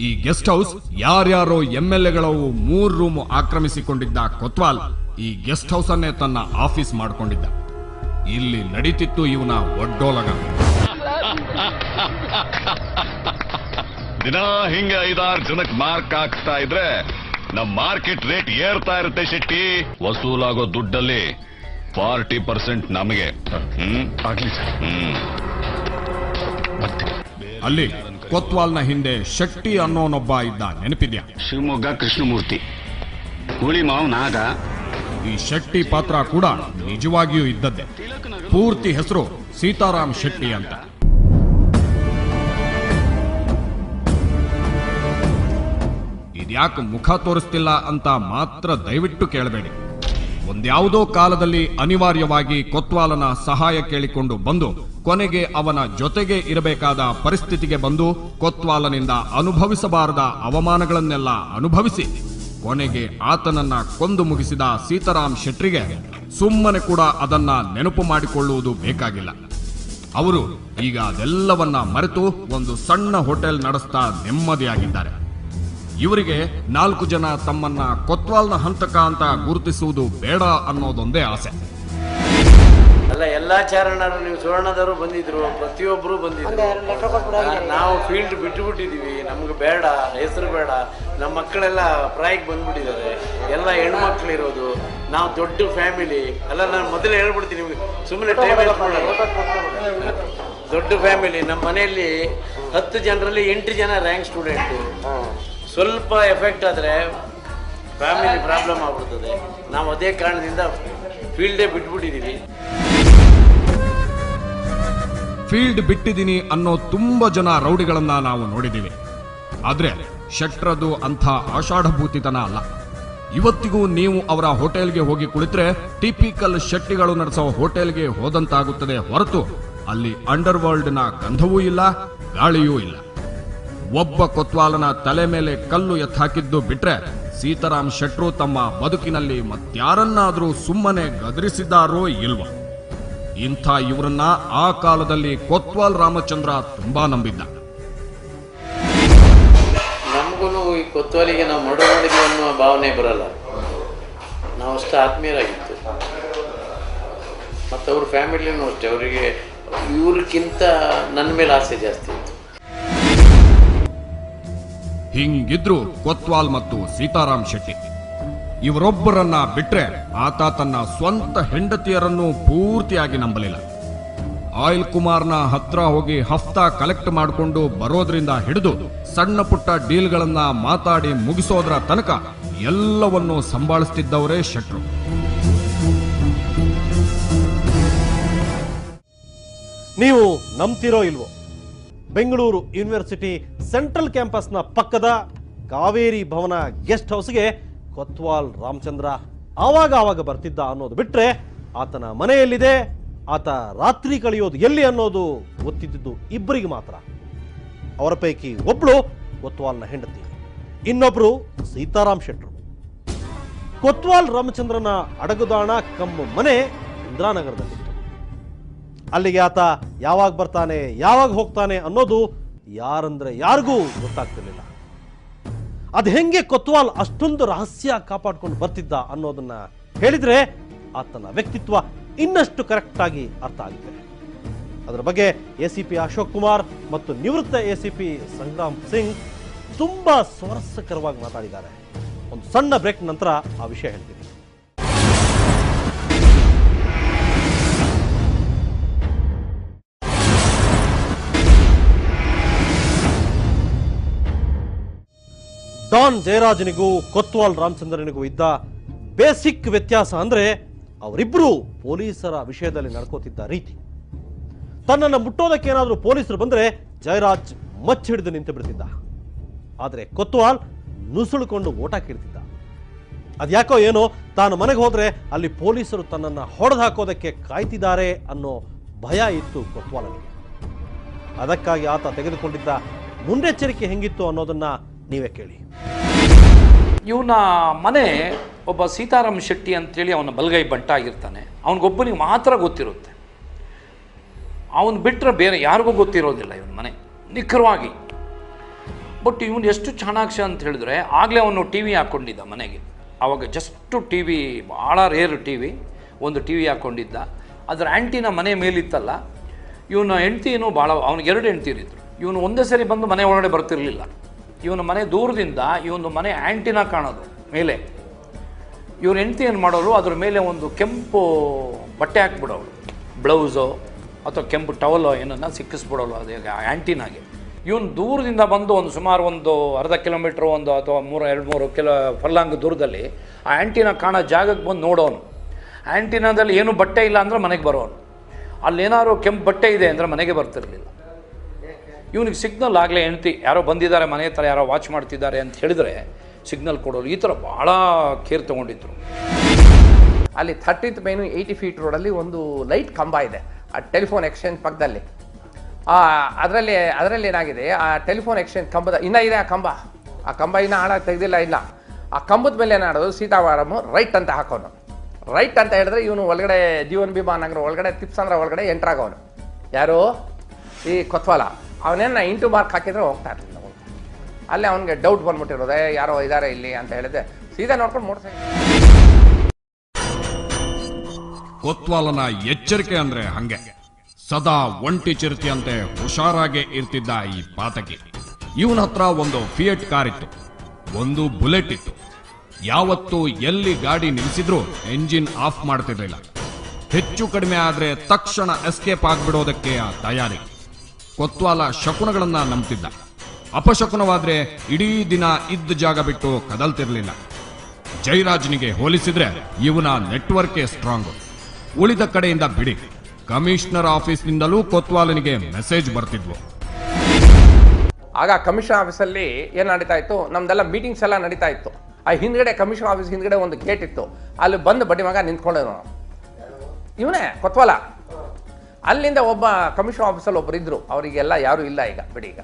ಈ ಗೆಸ್ಟ್ ಹೌಸ್ ಯಾರ್ಯಾರೋ MLAಗಳು 3 ರೂಮ್ ಆಕ್ರಮಿಸಿಕೊಂಡಿದ್ದ ಕೊತ್ವಾಲ್ ಈ ಗೆಸ್ಟ್ ಹೌಸ್ ಅನ್ನೇ ತನ್ನ ಆಫೀಸ್ ಮಾಡ್ಕೊಂಡಿದ್ದ. ಇಲ್ಲಿ ನಡೀತಿತ್ತು ಇವನ ಒಡ್ಡೋಲಗ. ದಿನ ಹಿಂಗೆ 5-6 ಜನಕ್ಕೆ ಮಾರ್ಕ್ ಆಗ್ತಾ ಇದ್ರೆ ನಮ್ ಮಾರ್ಕೆಟ್ ರೇಟ್ ಏರ್ತಾ ಇರುತ್ತೆ ಶೆಟ್ಟಿ. ವಸೂಲಾಗೋ ದುಡ್ಡಲ್ಲಿ 40% ನಮಗೆ. ಆಗ್ಲಿ ಸರ್. ಅಲ್ಲಿ ಕೊತ್ವಾಲ್ನ ಹಿಂದೆ ಶೆಟ್ಟಿ ಅನ್ನೋನೊಬ್ಬ ಇದ್ದ, ನೆನಪಿದ್ಯಾ? ಶಿವಮೊಗ್ಗ ಕೃಷ್ಣಮೂರ್ತಿ, ಹುಳಿ ಮಾವ್ ನಾಗ. ಈ ಶೆಟ್ಟಿ ಪಾತ್ರ ಕೂಡ ನಿಜವಾಗಿಯೂ ಇದ್ದದ್ದೇ. ಪೂರ್ತಿ ಹೆಸರು ಸೀತಾರಾಮ್ ಶೆಟ್ಟಿ ಅಂತ. ಇದ್ಯಾಕೆ ಮುಖ ತೋರಿಸ್ತಿಲ್ಲ ಅಂತ ಮಾತ್ರ ದಯವಿಟ್ಟು ಕೇಳಬೇಡಿ. ಒಂದ್ಯಾವುದೋ ಕಾಲದಲ್ಲಿ ಅನಿವಾರ್ಯವಾಗಿ ಕೊತ್ವಾಲನ ಸಹಾಯ ಕೇಳಿಕೊಂಡು ಬಂದು ಕೊನೆಗೆ ಅವನ ಜೊತೆಗೆ ಇರಬೇಕಾದ ಪರಿಸ್ಥಿತಿಗೆ ಬಂದು ಕೊತ್ವಾಲನಿಂದ ಅನುಭವಿಸಬಾರದ ಅವಮಾನಗಳನ್ನೆಲ್ಲ ಅನುಭವಿಸಿ ಕೊನೆಗೆ ಆತನನ್ನ ಕೊಂದು ಮುಗಿಸಿದ ಸೀತಾರಾಮ್ ಶೆಟ್ರಿಗೆ ಸುಮ್ಮನೆ ಕೂಡ ಅದನ್ನ ನೆನಪು ಮಾಡಿಕೊಳ್ಳುವುದು ಬೇಕಾಗಿಲ್ಲ. ಅವರು ಈಗ ಅದೆಲ್ಲವನ್ನ ಮರೆತು ಒಂದು ಸಣ್ಣ ಹೋಟೆಲ್ ನಡೆಸ್ತಾ ನೆಮ್ಮದಿಯಾಗಿದ್ದಾರೆ. ಇವರಿಗೆ 4 ಜನ ತಮ್ಮನ್ನ ಕೊತ್ವಾಲ್ನ ಹಂತಕ ಅಂತ ಗುರುತಿಸುವುದು ಬೇಡ ಅನ್ನೋದೊಂದೇ ಆಸೆ. ಅಲ್ಲ, ಎಲ್ಲಾ ಚಾರಣರು ನೀವು ಸುವರ್ಣದವರು ಬಂದಿದ್ರು, ಪ್ರತಿಯೊಬ್ಬರು ಬಂದಿದ್ರು. ನಾವು ಫೀಲ್ಡ್ ಬಿಟ್ಟುಬಿಟ್ಟಿದೀವಿ, ನಮ್ಗೆ ಬೇಡ, ಹೆಸರು ಬೇಡ. ನಮ್ಮ ಮಕ್ಕಳೆಲ್ಲ ಪ್ರಾಯಕ್ಕೆ ಬಂದ್ಬಿಟ್ಟಿದ್ದಾರೆ, ಎಲ್ಲ ಹೆಣ್ಮಕ್ಳು ಇರೋದು. ನಾವು ದೊಡ್ಡ ಫ್ಯಾಮಿಲಿ ಅಲ್ಲ. ನಾನು ಮೊದಲೇ ಹೇಳ್ಬಿಡ್ತೀನಿ ನಿಮ್ಗೆ, ಸುಮ್ಮನೆ ಟೈಮ್ ಹೇಳ್ಕೊಳ್ಳೋಣ. ದೊಡ್ಡ ಫ್ಯಾಮಿಲಿ. ನಮ್ಮ ಮನೆಯಲ್ಲಿ 10 ಜನರಲ್ಲಿ 8 ಜನ ರ್ಯಾಂಕ್ ಸ್ಟೂಡೆಂಟು. ಸ್ವಲ್ಪ ಎಫೆಕ್ಟ್ ಆದರೆ ಫ್ಯಾಮಿಲಿ ಪ್ರಾಬ್ಲಮ್ ಆಗ್ಬಿಡ್ತದೆ. ನಾವು ಅದೇ ಕಾರಣದಿಂದ ಫೀಲ್ಡೇ ಬಿಟ್ಬಿಟ್ಟಿದ್ದೀವಿ. ಫೀಲ್ಡ್ ಬಿಟ್ಟಿದ್ದೀನಿ ಅನ್ನೋ ತುಂಬಾ ಜನ ರೌಡಿಗಳನ್ನ ನಾವು ನೋಡಿದ್ದೀವಿ. ಆದ್ರೆ ಶೆಟ್ರದು ಅಂಥ ಆಷಾಢಭೂತಿತನ ಅಲ್ಲ. ಇವತ್ತಿಗೂ ನೀವು ಅವರ ಹೋಟೆಲ್ಗೆ ಹೋಗಿ ಕುಳಿತರೆ ಟಿಪಿಕಲ್ ಶೆಟ್ಟಿಗಳು ನಡೆಸೋ ಹೋಟೆಲ್ಗೆ ಹೋದಂತಾಗುತ್ತದೆ ಹೊರತು ಅಲ್ಲಿ ಅಂಡರ್ ವರ್ಲ್ಡ್ನ ಗಂಧವೂ ಇಲ್ಲ, ಗಾಳಿಯೂ ಇಲ್ಲ. ಒಬ್ಬ ಕೊತ್ವಾಲನ ತಲೆ ಮೇಲೆ ಕಲ್ಲು ಎತ್ತಾಕಿದ್ದು ಬಿಟ್ರೆ ಸೀತಾರಾಮ್ ಶೆಟ್ರು ತಮ್ಮ ಬದುಕಿನಲ್ಲಿ ಮತ್ಯಾರನ್ನಾದ್ರೂ ಸುಮ್ಮನೆ ಗದರಿಸಿದ್ದಾರೋ ಇಲ್ವ? ಇಂಥ ಇವರನ್ನ ಆ ಕಾಲದಲ್ಲಿ ಕೊತ್ವಾಲ್ ರಾಮಚಂದ್ರ ತುಂಬಾ ನಂಬಿದ್ದ. ನಮಗೂ ಈ ಕೊತ್ವಾಲಿಗೆ ನಾವು ಮರ್ಡರ್ ಮಾಡಿದ್ವಿ ಅನ್ನೋ ಭಾವನೆ ಬರಲ್ಲ. ನಾವು ಅಷ್ಟು ಆತ್ಮೀಯರಾಗಿತ್ತು. ಮತ್ತು ಅವ್ರ ಫ್ಯಾಮಿಲಿನೂ ಅಷ್ಟೇ, ಅವರಿಗೆ ಇವ್ರಿಗಿಂತ ನನ್ನ ಮೇಲೆ ಆಸೆ ಜಾಸ್ತಿ ಇತ್ತು. ಹಿಂಗಿದ್ರು ಕೊತ್ವಾಲ್ ಮತ್ತು ಸೀತಾರಾಮ್ ಶೆಟ್ಟಿ ಇವರೊಬ್ಬರನ್ನ ಬಿಟ್ರೆ ಆತ ತನ್ನ ಸ್ವಂತ ಹೆಂಡತಿಯರನ್ನು ಪೂರ್ತಿಯಾಗಿ ನಂಬಲಿಲ್ಲ. ಆಯಿಲ್ ಕುಮಾರ್ನ ಹತ್ರ ಹೋಗಿ ಹಫ್ತಾ ಕಲೆಕ್ಟ್ ಮಾಡಿಕೊಂಡು ಬರೋದ್ರಿಂದ ಹಿಡಿದು ಸಣ್ಣ ಪುಟ್ಟ ಡೀಲ್ಗಳನ್ನ ಮಾತಾಡಿ ಮುಗಿಸೋದ್ರ ತನಕ ಎಲ್ಲವನ್ನೂ ಸಂಭಾಳಿಸ್ತಿದ್ದವರೇ ಶೆಟ್ರು. ನೀವು ನಂಬ್ತಿರೋ ಇಲ್ವೋ, ಬೆಂಗಳೂರು ಯೂನಿವರ್ಸಿಟಿ ಸೆಂಟ್ರಲ್ ಕ್ಯಾಂಪಸ್ನ ಪಕ್ಕದ ಕಾವೇರಿ ಭವನ ಗೆಸ್ಟ್ ಹೌಸ್ಗೆ ಕೊತ್ವಾಲ್ ರಾಮಚಂದ್ರ ಆವಾಗ ಬರ್ತಿದ್ದ ಅನ್ನೋದು ಬಿಟ್ರೆ ಆತನ ಮನೆಯಲ್ಲಿದೆ, ಆತ ರಾತ್ರಿ ಕಳೆಯೋದು ಎಲ್ಲಿ ಅನ್ನೋದು ಗೊತ್ತಿದ್ದು ಇಬ್ಬರಿಗೆ ಮಾತ್ರ. ಅವರ ಪೈಕಿ ಒಬ್ಳು ಕೊತ್ವಾಲ್ನ ಹೆಂಡತಿ, ಇನ್ನೊಬ್ರು ಸೀತಾರಾಮ್ ಶೆಟ್ರು. ಕೊತ್ವಾಲ್ ರಾಮಚಂದ್ರನ ಅಡಗುದಾಣ ಕಮ್ಮ ಮನೆ ಇಂದ್ರಾನಗರದಲ್ಲಿತ್ತು. ಅಲ್ಲಿಗೆ ಆತ ಯಾವಾಗ ಬರ್ತಾನೆ ಯಾವಾಗ ಹೋಗ್ತಾನೆ ಅನ್ನೋದು ಯಾರಂದ್ರೆ ಯಾರಿಗೂ ಗೊತ್ತಾಗ್ತಿರ್ಲಿಲ್ಲ. ಅದು ಹೆಂಗೆ ಕೊತ್ವಾಲ್ ಅಷ್ಟೊಂದು ರಹಸ್ಯ ಕಾಪಾಡ್ಕೊಂಡು ಬರ್ತಿದ್ದ ಅನ್ನೋದನ್ನ ಹೇಳಿದ್ರೆ ಆತನ ವ್ಯಕ್ತಿತ್ವ ಇನ್ನಷ್ಟು ಕರೆಕ್ಟ್ ಆಗಿ ಅರ್ಥ ಆಗುತ್ತೆ. ಅದರ ಬಗ್ಗೆ ಎಸಿಪಿ ಅಶೋಕ್ ಕುಮಾರ್ ಮತ್ತು ನಿವೃತ್ತ ಎಸಿಪಿ ಸಂಗ್ರಾಮ್ ಸಿಂಗ್ ತುಂಬಾ ಸ್ವಾರಸ್ಯಕರವಾಗಿ ಮಾತಾಡಿದ್ದಾರೆ. ಒಂದು ಸಣ್ಣ ಬ್ರೇಕ್ ನಂತರ ಆ ವಿಷಯ ಹೇಳ್ತೀನಿ. ಡಾನ್ ಜಯರಾಜನಿಗೂ ಕೊತ್ವಾಲ್ ರಾಮಚಂದ್ರನಿಗೂ ಇದ್ದ ಬೇಸಿಕ್ ವ್ಯತ್ಯಾಸ ಅಂದ್ರೆ ಅವರಿಬ್ಬರು ಪೊಲೀಸರ ವಿಷಯದಲ್ಲಿ ನಡ್ಕೋತಿದ್ದ ರೀತಿ. ತನ್ನನ್ನು ಮುಟ್ಟೋದಕ್ಕೆ ಏನಾದರೂ ಪೊಲೀಸರು ಬಂದ್ರೆ ಜಯರಾಜ್ ಮಚ್ಚ ಹಿಡಿದು ನಿಂತು ಬಿಡ್ತಿದ್ದ. ಆದರೆ ಕೊತ್ವಾಲ್ ನುಸುಳುಕೊಂಡು ಓಟ ಕೇಳ್ತಿದ್ದ. ಅದ್ಯಾಕೋ ಏನೋ ತಾನು ಮನೆಗೆ ಹೋದ್ರೆ ಅಲ್ಲಿ ಪೊಲೀಸರು ತನ್ನನ್ನು ಹೊಡೆದು ಹಾಕೋದಕ್ಕೆ ಕಾಯ್ತಿದ್ದಾರೆ ಅನ್ನೋ ಭಯ ಇತ್ತು ಕೊತ್ವಾಲನಿಗೆ. ಅದಕ್ಕಾಗಿ ಆತ ತೆಗೆದುಕೊಂಡಿದ್ದ ಮುನ್ನೆಚ್ಚರಿಕೆ ಹೆಂಗಿತ್ತು ಅನ್ನೋದನ್ನ ನೀವೇ ಕೇಳಿ. ಇವನ ಮನೆ ಒಬ್ಬ ಸೀತಾರಾಮ್ ಶೆಟ್ಟಿ ಅಂತೇಳಿ ಅವನ ಬಲಗೈ ಬಂಟ ಆಗಿರ್ತಾನೆ. ಅವನಿಗೊಬ್ಬನಿಗೆ ಮಾತ್ರ ಗೊತ್ತಿರುತ್ತೆ. ಅವನು ಬಿಟ್ಟರೆ ಬೇರೆ ಯಾರಿಗೂ ಗೊತ್ತಿರೋದಿಲ್ಲ ಇವನ ಮನೆ ನಿಖರವಾಗಿ. ಬಟ್ ಇವನು ಎಷ್ಟು ಚಾಣಾಕ್ಷ ಅಂತ ಹೇಳಿದ್ರೆ, ಆಗಲೇ ಅವನು ಟಿ ವಿ ಹಾಕ್ಕೊಂಡಿದ್ದ ಮನೆಗೆ. ಆವಾಗ ಜಸ್ಟು ಟಿ ವಿ, ಭಾಳ ರೇರ್ ಟಿ ವಿ, ಒಂದು ಟಿ ವಿ ಹಾಕ್ಕೊಂಡಿದ್ದ. ಅದರ ಆ್ಯಂಟಿನ ಮನೆ ಮೇಲಿತ್ತಲ್ಲ, ಇವನ ಹೆಂಡ್ತಿನೂ ಭಾಳ, ಅವನಿಗೆ 2 ಹೆಂಡ್ತಿರಿದ್ರು. ಇವನು ಒಂದೇ ಸರಿ ಬಂದು ಮನೆ ಒಳಗಡೆ ಬರ್ತಿರಲಿಲ್ಲ. ಇವನ ಮನೆ ದೂರದಿಂದ ಇವನು ಮನೆ ಆ್ಯಂಟಿನ ಕಾಣೋದು ಮೇಲೆ. ಇವ್ರ ಹೆಂಡ್ತಿ ಏನು ಮಾಡೋರು, ಅದ್ರ ಮೇಲೆ ಒಂದು ಕೆಂಪು ಬಟ್ಟೆ ಹಾಕ್ಬಿಡೋಳು, ಬ್ಲೌಸೋ ಅಥವಾ ಕೆಂಪು ಟವಲೋ ಏನನ್ನ ಸಿಕ್ಕಿಸ್ಬಿಡೋಳು ಅದು ಆ್ಯಂಟಿನಾಗೆ. ಇವನು ದೂರದಿಂದ ಬಂದು ಒಂದು ಸುಮಾರು ಒಂದು ಅರ್ಧ ಕಿಲೋಮೀಟ್ರು ಒಂದು ಅಥವಾ 2-3 ಕಿಲೋ ಫರ್ಲಾಂಗ್ ದೂರದಲ್ಲಿ ಆ ಆ್ಯಂಟಿನ ಕಾಣೋ ಜಾಗಕ್ಕೆ ಬಂದು ನೋಡೋನು. ಆ್ಯಂಟಿನಾದಲ್ಲಿ ಏನೂ ಬಟ್ಟೆ ಇಲ್ಲ ಅಂದರೆ ಮನೆಗೆ ಬರೋನು. ಅಲ್ಲೇನಾದ್ರು ಕೆಂಪು ಬಟ್ಟೆ ಇದೆ ಅಂದರೆ ಮನೆಗೆ ಬರ್ತಿರಲಿಲ್ಲ. ಇವನಿಗೆ ಸಿಗ್ನಲ್ ಆಗಲೇ ಹೆಂಡ್ತಿ ಯಾರೋ ಬಂದಿದ್ದಾರೆ ಮನೆ ಹತ್ರ, ಯಾರೋ ವಾಚ್ ಮಾಡ್ತಿದ್ದಾರೆ ಅಂತ ಹೇಳಿದರೆ ಸಿಗ್ನಲ್ ಕೊಡೋರು. ಈ ಥರ ಭಾಳ ಕೇರ್ ತೊಗೊಂಡಿದ್ರು. ಅಲ್ಲಿ 30th ಮೇನು 80 ಫೀಟ್ ರೋಡಲ್ಲಿ ಒಂದು ಲೈಟ್ ಕಂಬ ಇದೆ, ಆ ಟೆಲಿಫೋನ್ ಎಕ್ಸ್ಚೇಂಜ್ ಪಕ್ಕದಲ್ಲಿ. ಅದರಲ್ಲಿ ಏನಾಗಿದೆ, ಆ ಟೆಲಿಫೋನ್ ಎಕ್ಸ್ಚೇಂಜ್ ಕಂಬದ ಇನ್ನೂ ಇದೆ ಆ ಕಂಬ ಇನ್ನೂ ಹಾಳಾಗಿ ತೆಗೆದಿಲ್ಲ. ಇಲ್ಲ, ಆ ಕಂಬದ ಮೇಲೆ ಏನಾಡೋದು, ಸೀತಾರಾಮು ರೈಟ್ ಅಂತ ಹಾಕೋನು. ರೈಟ್ ಅಂತ ಹೇಳಿದ್ರೆ ಇವನು ಒಳಗಡೆ ಜೀವನ್ ಭೀಮಾ ನಗರ ಒಳಗಡೆ ತಿಪ್ಸಂದ್ರ ಒಳಗಡೆ ಎಂಟ್ರಾಗೋನು. ಯಾರು? ಈ ಕೊತ್ವಾಲ. ಅವನೇನ ಇಂಟು ಮಾರ್ಕ್ ಹಾಕಿದ್ರೆ ಹೋಗ್ತಾ ಇರಲಿಲ್ಲ. ಅಲ್ಲೇ ಅವನಿಗೆ ಡೌಟ್ ಬಂದ್ಬಿಟ್ಟಿರೋದೆ, ಯಾರೋ ಇದ್ದಾರೆ ಇಲ್ಲಿ ಅಂತ ಹೇಳಿದ್ರೆ ಸೀದಾ ನೋಡ್ಕೊಂಡು ಮೋಟರ್ ಸೈಕಲ್. ಕೊತ್ವಾಲನ ಎಚ್ಚರಿಕೆ ಅಂದ್ರೆ ಹಂಗೆ, ಸದಾ ಒಂಟಿ ಚಿರತೆಯಂತೆ ಹುಷಾರಾಗೆ ಇರ್ತಿದ್ದ ಈ ಪಾತಕಿ. ಇವನ ಹತ್ರ ಒಂದು ಫಿಯಟ್ ಕಾರ್ ಇತ್ತು, ಒಂದು ಬುಲೆಟ್ ಇತ್ತು. ಯಾವತ್ತು ಎಲ್ಲಿ ಗಾಡಿ ನಿಲ್ಲಿಸಿದ್ರು ಎಂಜಿನ್ ಆಫ್ ಮಾಡ್ತಿರ್ಲಿಲ್ಲ. ಹೆಚ್ಚು ಕಡಿಮೆ ಆದ್ರೆ ತಕ್ಷಣ ಎಸ್ಕೇಪ್ ಆಗ್ಬಿಡೋದಕ್ಕೆ ಆ ತಯಾರಿ. ಕೊತ್ವಾಲ ಶಕುನಗಳನ್ನ ನಂಬ್ತಿದ್ದ. ಅಪಶಕುನವಾದ್ರೆ ಇಡೀ ದಿನ ಇದ್ದ ಜಾಗ ಬಿಟ್ಟು ಕದಲ್ತಿರ್ಲಿಲ್ಲ. ಜಯರಾಜ್ನಿಗೆ ಹೋಲಿಸಿದ್ರೆ ಇವನ ನೆಟ್ವರ್ಕೇ ಸ್ಟ್ರಾಂಗ್. ಉಳಿದ ಕಡೆಯಿಂದ ಬಿಡಿ, ಕಮಿಷನರ್ ಆಫೀಸ್ನಿಂದಲೂ ಕೊತ್ವಾಲನಿಗೆ ಮೆಸೇಜ್ ಬರ್ತಿದ್ವು. ಆಗ ಕಮಿಷನ್ ಆಫೀಸಲ್ಲಿ ಏನು ನಡೀತಾ ಇತ್ತು, ನಮ್ದೆಲ್ಲ ಮೀಟಿಂಗ್ಸ್ ಎಲ್ಲ ನಡೀತಾ ಇತ್ತು. ಆ ಹಿಂದ್ಗಡೆ ಕಮಿಷನ್ ಆಫೀಸ್ ಹಿಂದ್ಗಡೆ ಒಂದು ಗೇಟ್ ಇತ್ತು, ಅಲ್ಲಿ ಬಂದು ಬಡ್ಡಿ ಮಗ ನಿಂತ್ಕೊಂಡೇನು ಇವನೇ ಕೊತ್ವಾಲ. ಅಲ್ಲಿಂದ ಒಬ್ಬ ಕಮಿಷನ್ ಆಫೀಸಲ್ಲಿ ಒಬ್ಬರು ಇದ್ರು, ಅವರಿಗೆಲ್ಲ ಯಾರೂ ಇಲ್ಲ ಈಗ, ಬಿಡಿ ಈಗ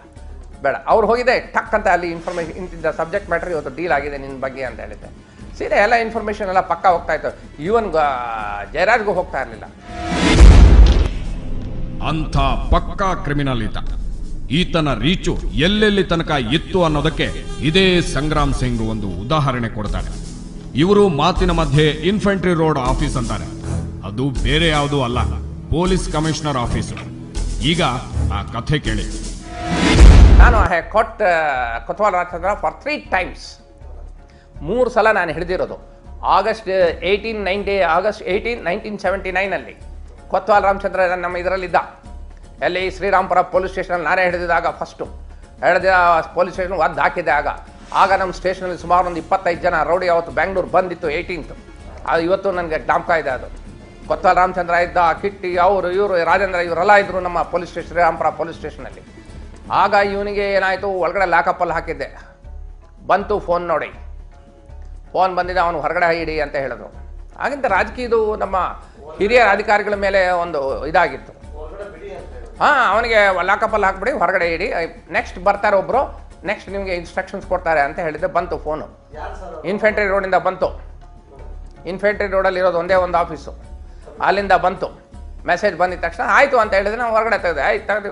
ಬೇಡ. ಅವ್ರು ಹೋಗಿದೆ ಟಕ್ ಅಂತ ಅಲ್ಲಿ ಇನ್ಫಾರ್ಮೇಷನ್, ಇಂತಿದ್ದ ಸಬ್ಜೆಕ್ಟ್ ಮ್ಯಾಟ್ರ್ ಇವತ್ತು ಡೀಲ್ ಆಗಿದೆ ನಿನ್ನ ಬಗ್ಗೆ ಅಂತ ಹೇಳಿದ್ದೆ. ಸೀದಾ ಎಲ್ಲ ಇನ್ಫಾರ್ಮೇಷನ್ ಎಲ್ಲ ಪಕ್ಕ ಹೋಗ್ತಾ ಇತ್ತು. ಈವನ್ ಜಯರಾಜ್ಗೂ ಹೋಗ್ತಾ ಇರಲಿಲ್ಲ. ಅಂಥ ಪಕ್ಕಾ ಕ್ರಿಮಿನಲ್ ಈತನ ರೀಚು ಎಲ್ಲೆಲ್ಲಿ ತನಕ ಇತ್ತು ಅನ್ನೋದಕ್ಕೆ ಇದೇ ಸಂಗ್ರಾಮ್ ಸಿಂಗ್ ಒಂದು ಉದಾಹರಣೆ ಕೊಡ್ತಾರೆ. ಇವರು ಮಾತಿನ ಮಧ್ಯೆ ಇನ್ಫೆಂಟ್ರಿ ರೋಡ್ ಆಫೀಸ್ ಅಂತಾರೆ. ಅದು ಬೇರೆ ಯಾವುದೂ ಅಲ್ಲ, ಪೊಲೀಸ್ ಕಮಿಷನರ್ ಆಫೀಸು. ಈಗ ಆ ಕಥೆ ಕೇಳಿ. ನಾನು ಕೊತ್ವಾಲ್ ರಾಮಚಂದ್ರ ಫಾರ್ 3 times 3 ಸಲ ನಾನು ಹಿಡಿದಿರೋದು. ಆಗಸ್ಟ್ 18, 1979 ಕೊತ್ವಾಲ್ ರಾಮಚಂದ್ರ ನಮ್ಮ ಇದರಲ್ಲಿದ್ದ. ಎಲ್ಲಿ ಶ್ರೀರಾಮ್ಪುರ ಪೊಲೀಸ್ ಸ್ಟೇಷನಲ್ಲಿ ನಾನೇ ಹಿಡಿದಿದ್ದಾಗ ಫಸ್ಟು ಪೊಲೀಸ್ ಸ್ಟೇಷನ್ ಒದ್ದು ಹಾಕಿದ್ದೆ. ಆಗ ನಮ್ಮ ಸ್ಟೇಷನಲ್ಲಿ ಸುಮಾರು ಒಂದು 25 ಜನ ರೌಡಿ. ಅವತ್ತು ಬ್ಯಾಂಗ್ಳೂರು ಬಂದಿತ್ತು 18th. ಅದು ಇವತ್ತು ನನಗೆ ಜ್ಞಾಪಕ ಇದೆ. ಅದು ಕೊತ್ವಾಲ್ ರಾಮಚಂದ್ರ ಇದ್ದ, ಕಿಟ್ಟಿ, ಇವರು ರಾಜೇಂದ್ರ, ಇವರೆಲ್ಲ ಇದ್ದರು ನಮ್ಮ ಪೊಲೀಸ್ ಸ್ಟೇಷನ್, ಶ್ರೀರಾಮ್ಪುರ ಪೊಲೀಸ್ ಸ್ಟೇಷನಲ್ಲಿ. ಆಗ ಇವನಿಗೆ ಏನಾಯಿತು, ಒಳಗಡೆ ಲಾಕಪ್ಪಲ್ಲಿ ಹಾಕಿದ್ದೆ. ಬಂತು ಫೋನ್ ನೋಡಿ, ಫೋನ್ ಬಂದಿದೆ, ಅವನು ಹೊರಗಡೆ ಇಡಿ ಅಂತ ಹೇಳಿದ್ರು. ಆಗಿಂತ ರಾಜಕೀಯದು ನಮ್ಮ ಹಿರಿಯ ಅಧಿಕಾರಿಗಳ ಮೇಲೆ ಒಂದು ಇದಾಗಿತ್ತು. ಅವನಿಗೆ ಲಾಕಪ್ಪಲ್ಲಿ ಹಾಕ್ಬಿಡಿ, ಹೊರಗಡೆ ಇಡಿ, ನೆಕ್ಸ್ಟ್ ಬರ್ತಾರೆ ಒಬ್ಬರು, ನೆಕ್ಸ್ಟ್ ನಿಮಗೆ ಇನ್ಸ್ಟ್ರಕ್ಷನ್ಸ್ ಕೊಡ್ತಾರೆ ಅಂತ ಹೇಳಿದ್ದೆ. ಬಂತು ಫೋನು, ಇನ್ಫೆಂಟ್ರಿ ರೋಡಿಂದ ಬಂತು. ಇನ್ಫೆಂಟ್ರಿ ರೋಡಲ್ಲಿ ಇರೋದು ಒಂದೇ ಒಂದು ಆಫೀಸು, ಅಲ್ಲಿಂದ ಬಂತು ಮೆಸೇಜ್. ಬಂದಿದ ತಕ್ಷಣ ಆಯಿತು ಅಂತ ಹೇಳಿದ್ರೆ ನಾವು ಹೊರಗಡೆ ತೆಗೆದೆ. ಆಯ್ತು ತೆಗೆದು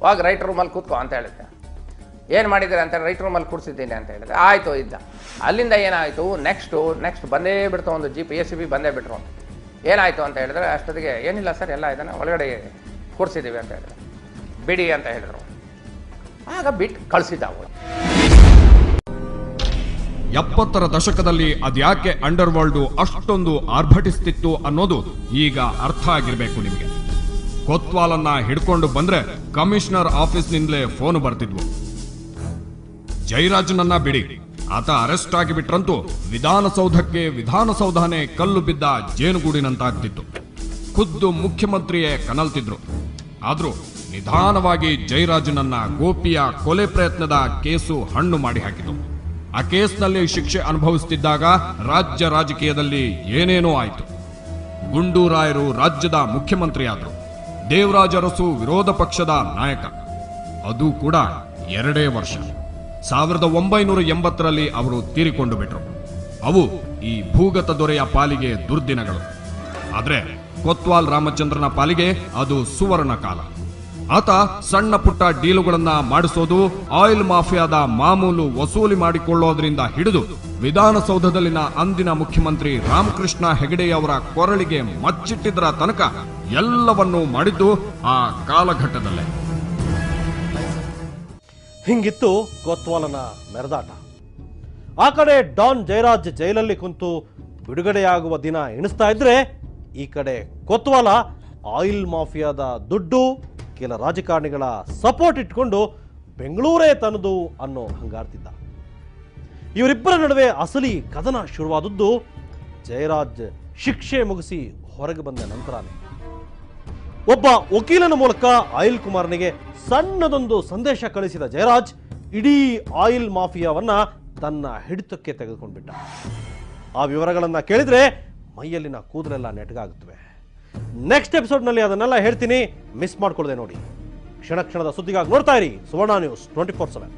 ಹೋಗಿ ರೈಟ್ ರೂಮಲ್ಲಿ ಕೂತ್ಕೊ ಅಂತ ಹೇಳಿದ್ದೆ. ಏನು ಮಾಡಿದ್ದೀರ ಅಂತ ರೈಟ್ ರೂಮಲ್ಲಿ ಕೂರಿಸಿದ್ದೀನಿ ಅಂತ ಹೇಳಿದೆ. ಆಯಿತು ಇದ್ದ. ಅಲ್ಲಿಂದ ಏನಾಯಿತು, ನೆಕ್ಸ್ಟ್ ಬಂದೇ ಬಿಡ್ತು, ಒಂದು ಜೀಪ್ ACB ಬಂದೇ ಬಿಟ್ರು. ಏನಾಯಿತು ಅಂತ ಹೇಳಿದ್ರೆ ಅಷ್ಟೊತ್ತಿಗೆ ಏನಿಲ್ಲ ಸರ್, ಎಲ್ಲ ಇದನ್ನು ಒಳಗಡೆ ಕೂರಿಸಿದ್ದೀವಿ ಅಂತ ಹೇಳಿದ್ರು. ಬಿಡಿ ಅಂತ ಹೇಳಿದ್ರು. ಆಗ ಬಿಟ್ಟು ಕಳಿಸಿದ್ದ ಅವರು. 70ರ ದಶಕದಲ್ಲಿ ಅದ್ಯಾಕೆ ಅಂಡರ್ ವರ್ಲ್ಡ್ ಅಷ್ಟೊಂದು ಆರ್ಭಟಿಸ್ತಿತ್ತು ಅನ್ನೋದು ಈಗ ಅರ್ಥ ಆಗಿರ್ಬೇಕು ನಿಮಗೆ. ಕೊತ್ವಾಲನ್ನ ಹಿಡ್ಕೊಂಡು ಬಂದ್ರೆ ಕಮಿಷನರ್ ಆಫೀಸ್ನಿಂದಲೇ ಫೋನ್ ಬರ್ತಿದ್ವು. ಜಯರಾಜನನ್ನ ಬಿಡಿ, ಆತ ಅರೆಸ್ಟ್ ಆಗಿಬಿಟ್ರಂತೂ ವಿಧಾನಸೌಧನೇ ಕಲ್ಲು ಬಿದ್ದ ಜೇನುಗೂಡಿನಂತಾಗ್ತಿತ್ತು. ಖುದ್ದು ಮುಖ್ಯಮಂತ್ರಿಯೇ ಕನಲ್ತಿದ್ರು. ಆದ್ರೂ ನಿಧಾನವಾಗಿ ಜಯರಾಜನನ್ನ ಗೋಪಿಯ ಕೊಲೆ ಪ್ರಯತ್ನದ ಕೇಸು ಹಣ್ಣು ಮಾಡಿ ಹಾಕಿತು. ಆ ಕೇಸ್ನಲ್ಲಿ ಶಿಕ್ಷೆ ಅನುಭವಿಸುತ್ತಿದ್ದಾಗ ರಾಜ್ಯ ರಾಜಕೀಯದಲ್ಲಿ ಏನೇನೋ ಆಯಿತು. ಗುಂಡೂರಾಯರು ರಾಜ್ಯದ ಮುಖ್ಯಮಂತ್ರಿ ಆದ್ರು. ದೇವರಾಜ ಅರಸು ವಿರೋಧ ಪಕ್ಷದ ನಾಯಕ. ಅದು ಕೂಡ 2 ವರ್ಷ. 1980ರಲ್ಲಿ ಅವರು ತೀರಿಕೊಂಡು ಬಿಟ್ರು. ಅವು ಈ ಭೂಗತ ದೊರೆಯ ಪಾಲಿಗೆ ದುರ್ದಿನಗಳು. ಆದ್ರೆ ಕೊತ್ವಾಲ್ ರಾಮಚಂದ್ರನ ಪಾಲಿಗೆ ಅದು ಸುವರ್ಣ ಕಾಲ. ಆತ ಸಣ್ಣ ಪುಟ್ಟ ಡೀಲುಗಳನ್ನ ಮಾಡಿಸೋದು, ಆಯಿಲ್ ಮಾಫಿಯಾದ ಮಾಮೂಲು ವಸೂಲಿ ಮಾಡಿಕೊಳ್ಳೋದ್ರಿಂದ ಹಿಡಿದು ವಿಧಾನಸೌಧದಲ್ಲಿನ ಅಂದಿನ ಮುಖ್ಯಮಂತ್ರಿ ರಾಮಕೃಷ್ಣ ಹೆಗಡೆಯವರ ಕೊರಳಿಗೆ ಮಚ್ಚಿಟ್ಟಿದ್ದರ ತನಕ ಎಲ್ಲವನ್ನೂ ಮಾಡಿದ್ದು ಆ ಕಾಲಘಟ್ಟದಲ್ಲೇ. ಹಿಂಗಿತ್ತು ಕೊತ್ವಾಲನ ಮೆರೆದಾಟ. ಆ ಕಡೆ ಡಾನ್ ಜಯರಾಜ್ ಜೈಲಲ್ಲಿ ಕುಂತು ಬಿಡುಗಡೆಯಾಗುವ ದಿನ ಎಣಿಸ್ತಾ ಇದ್ರೆ, ಈ ಕಡೆ ಕೊತ್ವಾಲ ಆಯಿಲ್ ಮಾಫಿಯಾದ ದುಡ್ಡು, ಕೆಲ ರಾಜಕಾರಣಿಗಳ ಸಪೋರ್ಟ್ ಇಟ್ಕೊಂಡು ಬೆಂಗಳೂರೇ ತನ್ನದು ಅನ್ನೋ ಹಂಗಾರ್ತಿದ್ದ. ಇವರಿಬ್ಬರ ನಡುವೆ ಅಸಲಿ ಕದನ ಶುರುವಾದದ್ದು ಜಯರಾಜ್ ಶಿಕ್ಷೆ ಮುಗಿಸಿ ಹೊರಗೆ ಬಂದ ನಂತರನೇ. ಒಬ್ಬ ವಕೀಲನ ಮೂಲಕ ಆಯಿಲ್ ಕುಮಾರ್ನಿಗೆ ಸಣ್ಣದೊಂದು ಸಂದೇಶ ಕಳಿಸಿದ ಜಯರಾಜ್ ಇಡೀ ಆಯಿಲ್ ಮಾಫಿಯಾವನ್ನ ತನ್ನ ಹಿಡಿತಕ್ಕೆ ತೆಗೆದುಕೊಂಡ್ಬಿಟ್ಟ. ಆ ವಿವರಗಳನ್ನ ಕೇಳಿದ್ರೆ ಮೈಯಲ್ಲಿನ ಕೂದಲೆಲ್ಲ ನೆಟ್ಟಗಾಗುತ್ತವೆ. ನೆಕ್ಸ್ಟ್ ಎಪಿಸೋಡ್ನಲ್ಲಿ ಅದನ್ನೆಲ್ಲ ಹೇಳ್ತೀನಿ, ಮಿಸ್ ಮಾಡ್ಕೊಳ್ಳದೆ ನೋಡಿ. ಕ್ಷಣ ಕ್ಷಣದ ಸುದ್ದಿಗಾಗಿ ನೋಡ್ತಾ ಇರಿ ಸುವರ್ಣ ನ್ಯೂಸ್ 24/7.